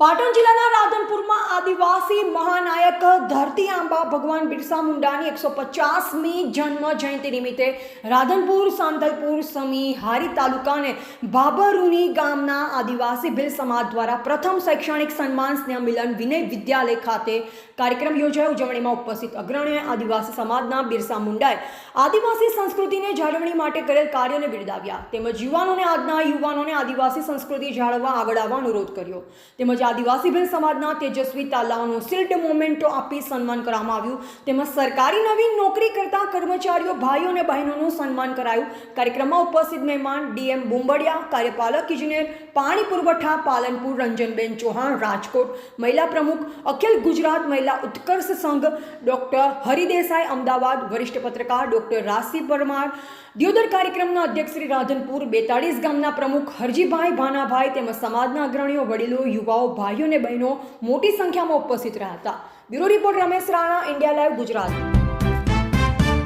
પાટણ જિલ્લાના રાધનપુરમાં આદિવાસી મહાનાયક ધરતી આંબા ભગવાન બિરસા મુંડાની 150મી જન્મ જયંતિ નિમિત્તે રાધનપુર, સાંતલપુર, સમી, હારી તાલુકા અને ભાભરુની ગામના આદિવાસી ભીલ સમાજ દ્વારા પ્રથમ શૈક્ષણિક સન્માન સ્નેહ મિલન વિનય વિદ્યાલય ખાતે કાર્યક્રમ યોજાયો। ઉજવણીમાં ઉપસ્થિત અગ્રણીઓએ આદિવાસી સમાજના બિરસા મુંડાએ આદિવાસી સંસ્કૃતિને જાળવણી માટે કરેલ કાર્યોને બિરદાવ્યા તેમજ આજના યુવાનોને આદિવાસી સંસ્કૃતિ જાળવવા આગળ આવવા અનુરોધ કર્યો। તેમજ આદિવાસી ભીલ સમાજના તેજસ્વી તાલાઓનું શિલ્ડ મોમેન્ટો આપી સન્માન કરવામાં આવ્યું। તેમજ સરકારી નવીન નોકરી કરતા કર્મચારીઓ ભાઈઓ અને બહેનોનું સન્માન કરાયું। કાર્યક્રમમાં ઉપસ્થિત મહેમાન ડીએમ બુંબડિયા, કાર્યપાલક ઇજનેર પાણી પુરવઠા પાલનપુર રંજનબેન ચૌહાણ રાજકોટ, મહિલા પ્રમુખ અખિલ ગુજરાત મહિલા ઉત્કર્ષ સંઘ ડોક્ટર હરિદેસાઈ અમદાવાદ, વરિષ્ઠ પત્રકાર ડોક્ટર રાશી પરમાર, દિયોદર કાર્યક્રમના અધ્યક્ષ શ્રી રાધનપુર 42 ગામના પ્રમુખ હરજીભાઈ ભાનાભાઈ તેમજ સમાજના અગ્રણીઓ, વડીલો, યુવાઓ, ભાઈઓ અને બહેનો મોટી સંખ્યામાં ઉપસ્થિત રહ્યા હતા। Bureau report Ramesh Rana, India live Gujarat.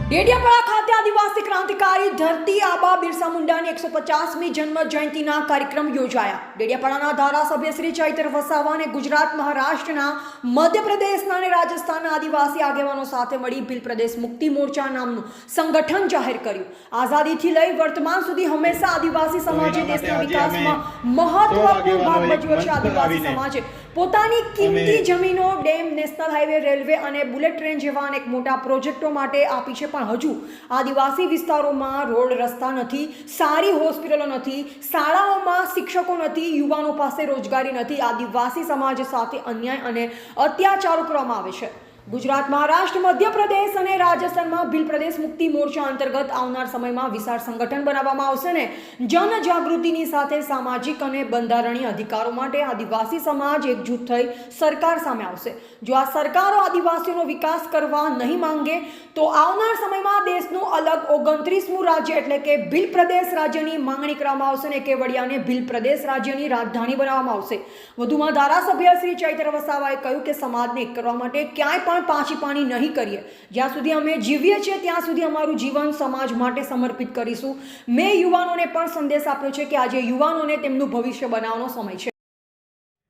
Dediapada ખાતે આદિવાસી ક્રાંતિકારી ધરતી આબા બિરસા મુંડાની 150મી જન્મ જયંતિના કાર્યક્રમ યોજાયા। ડેડિયાપાડાના ધારાસભ્ય શ્રી ચૈતર વસાવા અને ગુજરાત, મહારાષ્ટ્રના, મધ્યપ્રદેશના અને રાજસ્થાનના આદિવાસી આગેવાનો સાથે મળી ભીલ પ્રદેશ મુક્તિ મોરચા નામનું સંગઠન જાહેર કર્યું। આઝાદીથી લઈ વર્તમાન સુધી હંમેશા આદિવાસી સમાજે દેશના વિકાસમાં મહત્વપૂર્ણ ભાગ ભજવ્યો છે। આદિવાસી સમાજે પોતાની કિંમતી જમીનો ડેમ, નેશનલ હાઈવે, રેલવે અને બુલેટ ટ્રેન જેવા અનેક મોટા પ્રોજેક્ટો માટે આપી છે, પણ હજુ આદિવાસી વિસ્તારોમાં રોડ, રસ્તા નથી, સારી હોસ્પિટલો નથી, શાળાઓમાં શિક્ષકો નથી, યુવાનો પાસે રોજગારી નથી। આદિવાસી સમાજ સાથે અન્યાય અને અત્યાચારો કરવામાં આવે છે। ગુજરાત, મહારાષ્ટ્ર, મધ્યપ્રદેશ અને રાજસ્થાનમાં ભીલ પ્રદેશ મુક્તિ મોરચા અંતર્ગત આવનાર સમયમાં વિશાળ સંગઠન બનાવવામાં આવશે અને જનજાગૃતિની સાથે સામાજિક અને બંધારણીય અધિકારો માટે આદિવાસી સમાજ એકજૂથ થઈ સરકાર સામે આવશે। જો આ સરકારો આદિવાસીઓનો વિકાસ કરવા નહીં માંગે તો આવનાર સમયમાં દેશનું અલગ 29મું રાજ્ય એટલે કે ભીલ પ્રદેશ રાજ્યની માંગણી કરવામાં આવશે અને કેવડિયાને ભીલ પ્રદેશ રાજ્યની રાજધાની બનાવવામાં આવશે। વધુમાં ધારાસભ્ય શ્રી ચૈતર વસાવાએ કહ્યું કે સમાજને એક કરવા માટે ક્યાંય પણ પાછી પાણી નહીં કરીએ। જ્યાં સુધી અમે જીવીએ છીએ ત્યાં સુધી અમારું જીવન સમાજ માટે સમર્પિત કરીશું। મેં યુવાનોને પણ સંદેશ આપ્યો છે કે આજે યુવાનોને તેમનું ભવિષ્ય બનાવવાનો સમય છે।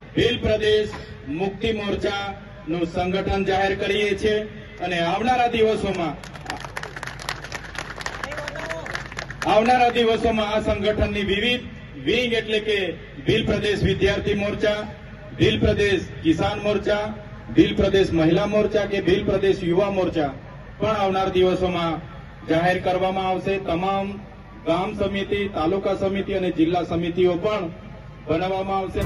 ભીલ પ્રદેશ મુક્તિ મોરચાનું સંગઠન જાહેર કરીએ છીએ અને આવનારા દિવસોમાં આ સંગઠનની વિવિધ વિંગ એટલે કે ભીલ પ્રદેશ વિદ્યાર્થી મોરચા, ભીલ પ્રદેશ કિસાન મોરચા, ભીલ પ્રદેશ મહિલા મોરચા કે ભીલ પ્રદેશ યુવા મોરચા પણ આવનાર દિવસોમાં જાહેર કરવામાં આવશે। તમામ ગામ સમિતિ, તાલુકા સમિતિ અને જિલ્લા સમિતિઓ પણ બનાવવામાં આવશે।